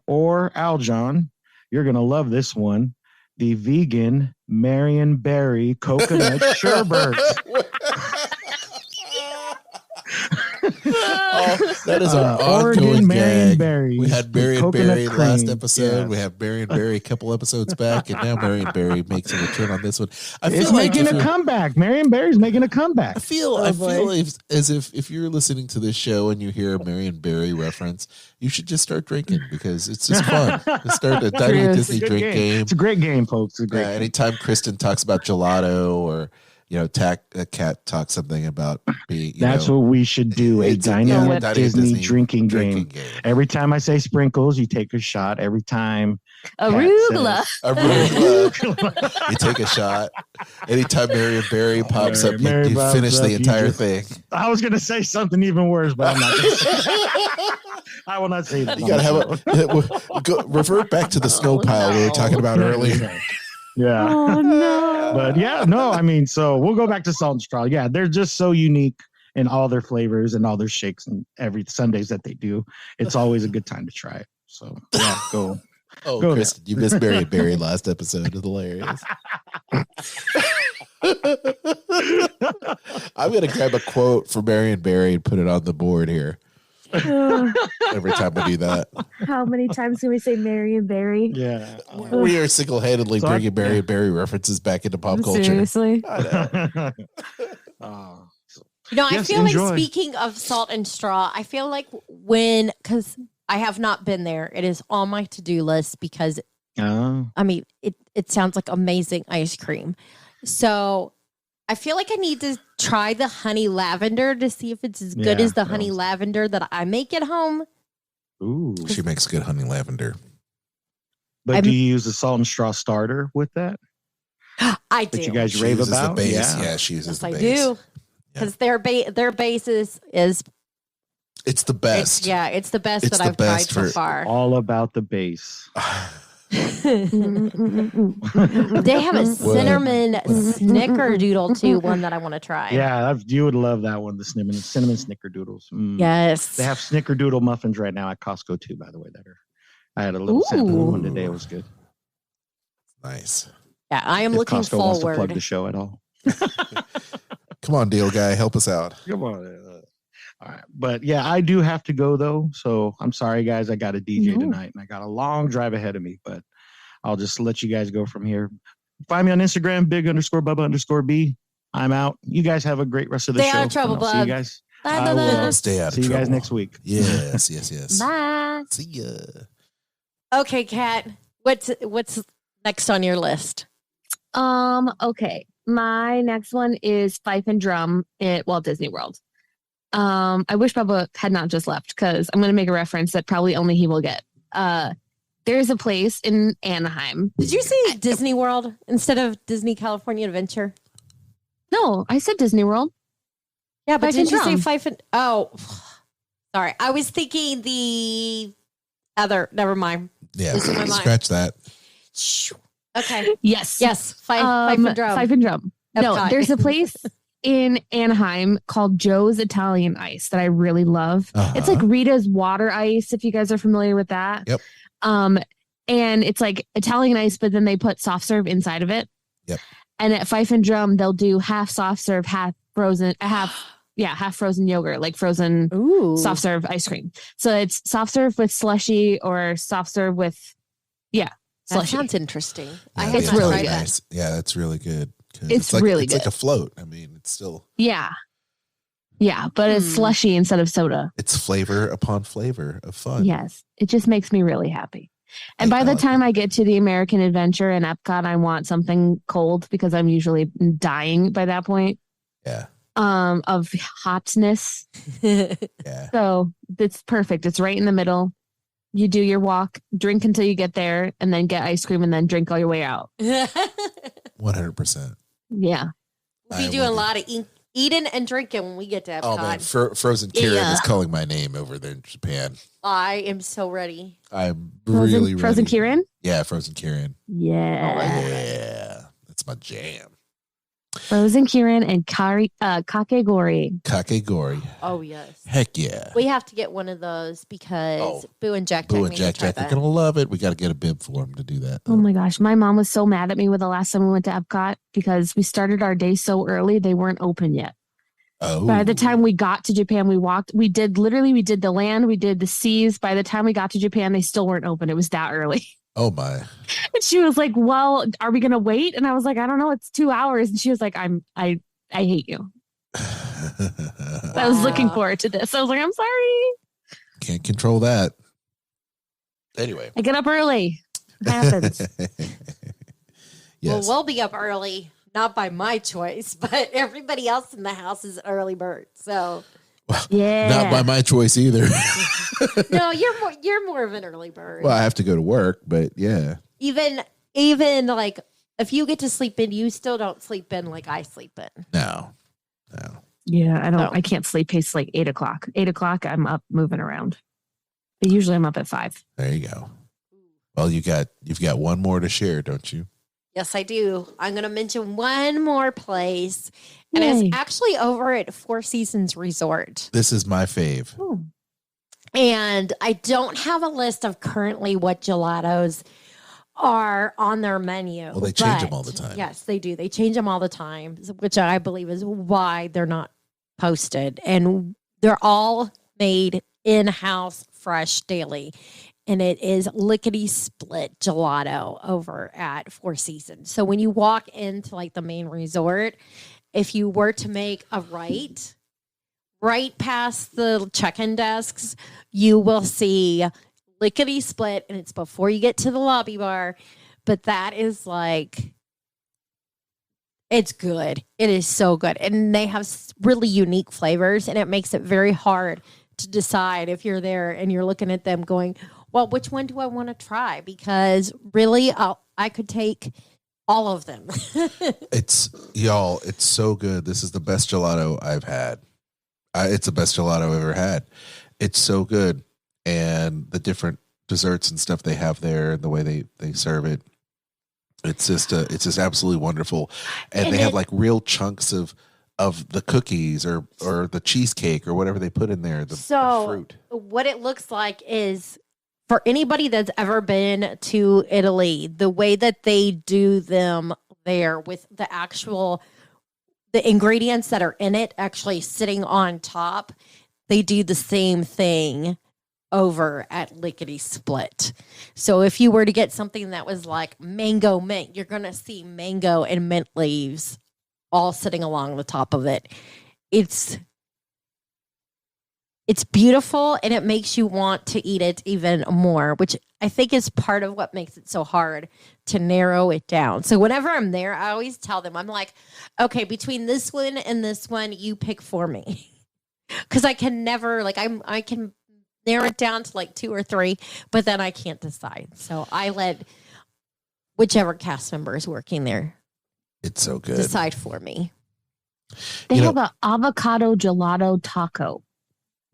or Aljon, you're going to love this one, the vegan Marion Berry coconut sherbet. That is our ongoing gag. We had Marion Berry last episode. Yeah. We have Marion Berry a couple episodes back, and now Marion Berry makes a return on this one. It's making a comeback. Marion Berry's making a comeback. I feel as if you're listening to this show and you hear a Marion Berry reference, you should just start drinking because it's just fun. Start a Dining Disney drink game. It's a great game, folks. It's a great game. Anytime Kristen talks about gelato or Cat talks something about being. That's what we should do. A Dining Disney drinking game. Every time I say sprinkles, you take a shot. Every time arugula, you take a shot. Anytime Marion Berry pops up, you finish the entire thing. I was going to say something even worse, but I'm not going to say it. I will not say that. You got to have revert back to the snow pile we were talking about earlier. Yeah. Oh no. But so we'll go back to Salt and Straw. Yeah, they're just so unique in all their flavors and all their shakes and every Sundays that they do. It's always a good time to try it. So yeah, go. Go Kristen, you missed Marion Berry last episode. It's hilarious. I'm gonna grab a quote from Marion Berry and put it on the board here. Every time we do that. How many times can we say Marion Berry? Yeah. We are single-handedly bringing Marion Berry references back into pop culture. Seriously? I feel like speaking of Salt and Straw, I feel like because I have not been there, it is on my to-do list because, it sounds like amazing ice cream. So I feel like I need to try the honey lavender to see if it's as good as the honey lavender that I make at home. Ooh. She makes good honey lavender. But do you use the Salt and Straw starter with that? I do. That you guys rave about? The base. Yeah, she uses the base. I do. Because their base is it's the best. It's the best that I've tried so far. All about the base. They have a cinnamon snickerdoodle too, one that I want to try. Yeah, you would love that one, the cinnamon snickerdoodles. Yes. They have snickerdoodle muffins right now at Costco too, by the way. I had a little sample one today. It was good. Nice. Yeah, I am looking Costco forward. Wants to plug the show at all. Come on, deal guy, help us out. Come on. All right. But yeah, I do have to go though. So I'm sorry, guys. I got a DJ tonight and I got a long drive ahead of me, but I'll just let you guys go from here. Find me on Instagram, big_Bubba_B. I'm out. You guys have a great rest of the show. Stay out of trouble, bud. See you guys. I will stay out of trouble. See you guys next week. Yes. Bye. See ya. Okay, Kat. What's next on your list? Okay. My next one is Fife and Drum at Walt Disney World. I wish Bubba had not just left because I'm going to make a reference that probably only he will get. There's a place in Anaheim. Did you say Disney World instead of Disney California Adventure? No, I said Disney World. Yeah, but didn't you say Fife and... Oh, sorry. I was thinking the other... Never mind. Yeah, scratch that. Okay. Yes. Fife and Drum. Fife and Drum. No, Epcot. there's a place in Anaheim called Joe's Italian Ice that I really love. It's like Rita's water ice, if you guys are familiar with that. Yep. And it's like Italian ice, but then they put soft serve inside of it. Yep. And at Fife and Drum, they'll do half soft serve, half frozen yogurt, like frozen soft serve ice cream. So it's soft serve with slushy or soft serve with, slushy. That sounds interesting. Yeah, it's really good. Nice. Yeah, that's really good. It's really good. It's like a float. I mean, it's still. Yeah, but it's slushy instead of soda. It's flavor upon flavor of fun. Yes, it just makes me really happy. And by the time I get to the American Adventure and Epcot, I want something cold because I'm usually dying by that point. Yeah. of hotness. Yeah. So it's perfect. It's right in the middle. You do your walk, drink until you get there, and then get ice cream and then drink all your way out. 100%. Yeah. We'll be doing a lot of eating and drinking when we get to Epcot. Oh, man. Frozen Kirin is calling my name over there in Japan. I am so ready. I'm really ready. Frozen Kirin? Yeah, Frozen Kirin. Yeah. Oh, yeah. That's my jam. Frozen Kirin and kakegori. Kakegori. Oh, yes. Heck yeah. We have to get one of those because Boo and Jack Boo and Jack are going to love it. We got to get a bib for them to do that. Oh my gosh. My mom was so mad at me with the last time we went to Epcot because we started our day so early. They weren't open yet. Oh. By the time we got to Japan, we did the land, we did the seas. By the time we got to Japan, they still weren't open. It was that early. Oh my. And she was like, well, are we going to wait? And I was like, I don't know. It's 2 hours. And she was like, I hate you. I was looking forward to this. I was like, I'm sorry. Can't control that. Anyway. I get up early. It happens. Yes. Well, we'll be up early. Not by my choice, but everybody else in the house is early bird. So, well, not by my choice either. No, you're more of an early bird. Well, I have to go to work, but yeah. Even like if you get to sleep in, you still don't sleep in like I sleep in. No. Yeah, I can't sleep past like 8 o'clock. 8 o'clock, I'm up moving around. But usually I'm up at 5. There you go. Well, you've got one more to share, don't you? Yes, I do. I'm going to mention one more place, and Yay. it's actually over at Four Seasons Resort. This is my fave. Oh. And I don't have a list of currently what gelatos are on their menu. Well, they change them all the time. Yes, they do. They change them all the time, which I believe is why they're not posted. And they're all made in-house fresh daily. And it is lickety split gelato over at Four Seasons. So when you walk into like the main resort, if you were to make a right past the check-in desks, you will see lickety split, and it's before you get to the lobby bar. But that is like, it's good. It is so good. And they have really unique flavors, and it makes it very hard to decide if you're there and you're looking at them going, well, which one do I want to try? Because really, I could take all of them. It's so good. This is the best gelato I've had. It's the best gelato I've ever had. It's so good. And the different desserts and stuff they have there and the way they serve it. It's just absolutely wonderful. And they have like real chunks of the cookies or the cheesecake or whatever they put in there. The fruit. What it looks like is, for anybody that's ever been to Italy, the way that they do them there with the ingredients that are in it actually sitting on top, they do the same thing over at Lickety Split. So if you were to get something that was like mango mint, you're going to see mango and mint leaves all sitting along the top of it. It's beautiful, and it makes you want to eat it even more, which I think is part of what makes it so hard to narrow it down. So whenever I'm there, I always tell them, I'm like, okay, between this one and this one, you pick for me. Because I can never, like, I can narrow it down to like 2 or 3, but then I can't decide. So I let whichever cast member is working there, it's so good, decide for me. They have an avocado gelato taco.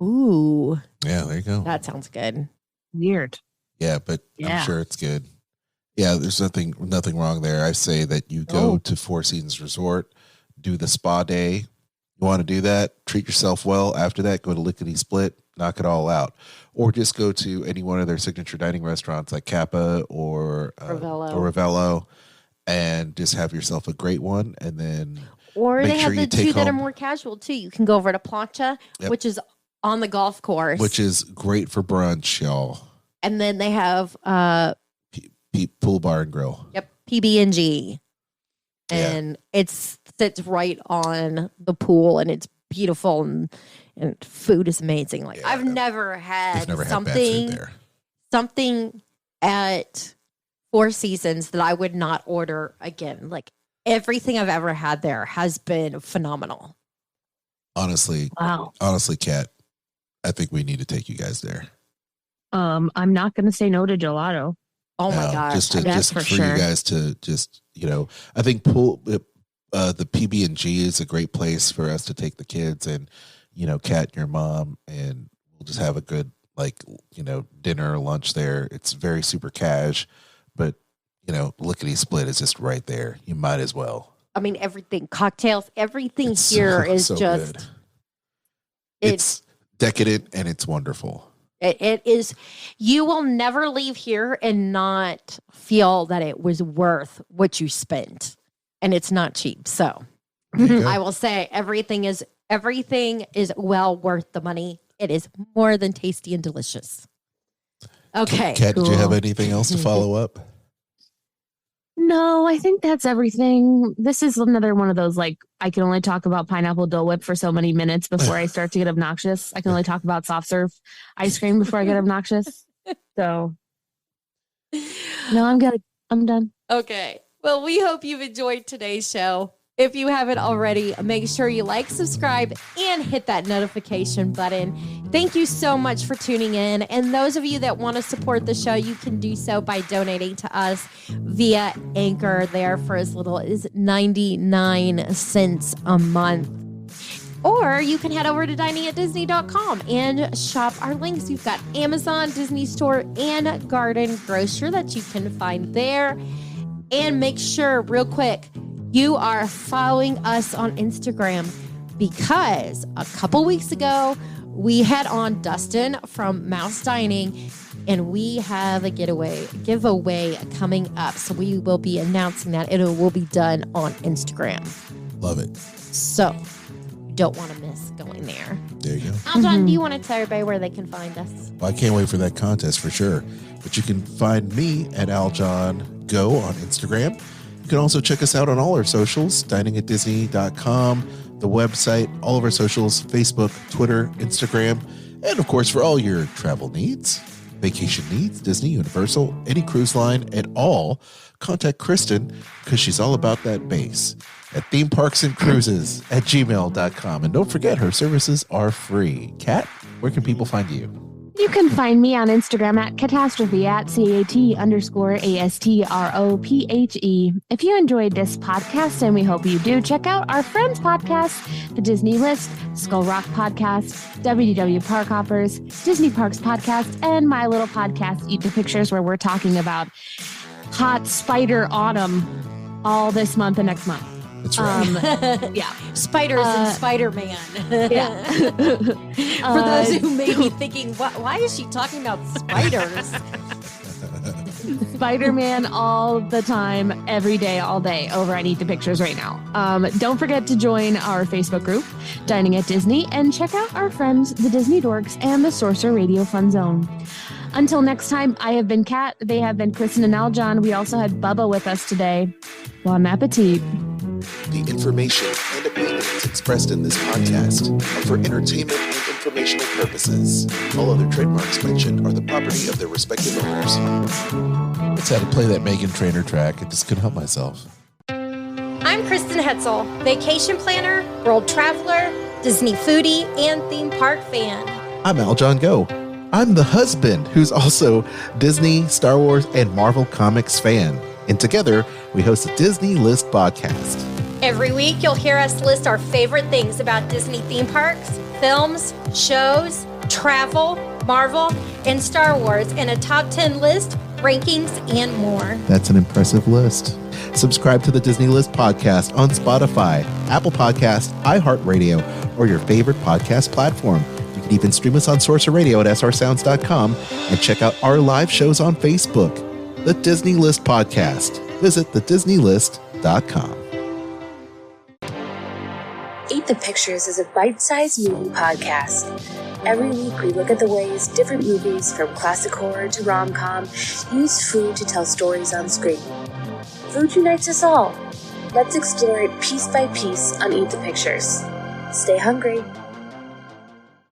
Ooh. Yeah, there you go. That sounds good. Weird. Yeah, but I'm sure it's good. Yeah, there's nothing wrong there. I say that you go to Four Seasons Resort, do the spa day. You want to do that, treat yourself well. After that, go to Lickety Split, knock it all out. Or just go to any one of their signature dining restaurants like Kappa or Ravello, and just have yourself a great one. And then they have the two that are more casual too. You can go over to Plancha, which is on the golf course, which is great for brunch, y'all. And then they have Pool Bar and Grill. Yep, PB&G, and it sits right on the pool, and it's beautiful, and food is amazing. Like I've never had something at Four Seasons that I would not order again. Like everything I've ever had there has been phenomenal. Honestly, Wow. Kat, I think we need to take you guys there. I'm not going to say no to gelato. Oh my gosh. Just for sure. you guys to just, I think the PB&G is a great place for us to take the kids and, Kat and your mom, and we'll just have a good, dinner or lunch there. It's very super cash, but, lickety split is just right there. You might as well. I mean, everything, cocktails, everything here is so just, good. It's decadent and it's wonderful. It is. You will never leave here and not feel that it was worth what you spent, and it's not cheap. So I will say everything is well worth the money. It is more than tasty and delicious. Okay. Kat, Did you have anything else to follow up? No, I think that's everything. This is another one of those, I can only talk about pineapple Dole Whip for so many minutes before I start to get obnoxious. I can only talk about soft serve ice cream before I get obnoxious. So, no, I'm good. I'm done. Okay. Well, we hope you've enjoyed today's show. If you haven't already, make sure you like, subscribe, and hit that notification button. Thank you so much for tuning in. And those of you that want to support the show, you can do so by donating to us via Anchor there for as little as 99 cents a month. Or you can head over to diningatdisney.com and shop our links. You've got Amazon, Disney Store, and Garden Grocer that you can find there. And make sure, real quick, you are following us on Instagram, because a couple weeks ago, we had on Dustin from Mouse Dining, and we have a giveaway coming up. So we will be announcing that. It will be done on Instagram. Love it. So you don't want to miss going there. There you go. Aljon, do you want to tell everybody where they can find us? Well, I can't wait for that contest for sure. But you can find me at Aljon Go on Instagram. You can also check us out on all our socials, diningatdisney.com, the website, all of our socials, Facebook, Twitter, Instagram, and of course, for all your travel needs, vacation needs, Disney, Universal, any cruise line at all, contact Kristen, because she's all about that base at themeparksandcruises@gmail.com. And don't forget, her services are free. Kat, where can people find you? You can find me on Instagram at catastrophe at CAT_ASTROPHE. If you enjoyed this podcast, and we hope you do, check out our friends' podcasts, The Disney List, Skull Rock Podcast, WDW Park Hoppers, Disney Parks Podcast, and my little podcast, Eat the Pictures, where we're talking about hot spider autumn all this month and next month. That's right. Yeah. Spiders and Spider-Man. Yeah. For those who may be thinking, why is she talking about spiders? Spider-Man all the time, every day, all day, over at Eat the Pictures right now. Don't forget to join our Facebook group, Dining at Disney, and check out our friends, the Disney Dorks and the Sorcerer Radio Fun Zone. Until next time, I have been Kat. They have been Kristen and Aljon. We also had Bubba with us today. Bon appetit. The information and opinions expressed in this podcast are for entertainment and informational purposes. All other trademarks mentioned are the property of their respective owners. I just had to play that Meghan Trainor track. I just couldn't help myself. I'm Kristen Hoetzel, vacation planner, world traveler, Disney foodie, and theme park fan. I'm Aljon Go. I'm the husband who's also Disney, Star Wars, and Marvel Comics fan. And together, we host the Disney List podcast. Every week, you'll hear us list our favorite things about Disney theme parks, films, shows, travel, Marvel, and Star Wars in a top 10 list, rankings, and more. That's an impressive list. Subscribe to the Disney List podcast on Spotify, Apple Podcasts, iHeartRadio, or your favorite podcast platform. You can even stream us on Sorcerer Radio at srsounds.com and check out our live shows on Facebook. The Disney List podcast. Visit thedisneylist.com. Eat the Pictures is a bite-sized movie podcast. Every week we look at the ways different movies, from classic horror to rom-com, use food to tell stories on screen. Food unites us all. Let's explore it piece by piece on Eat the Pictures. Stay hungry.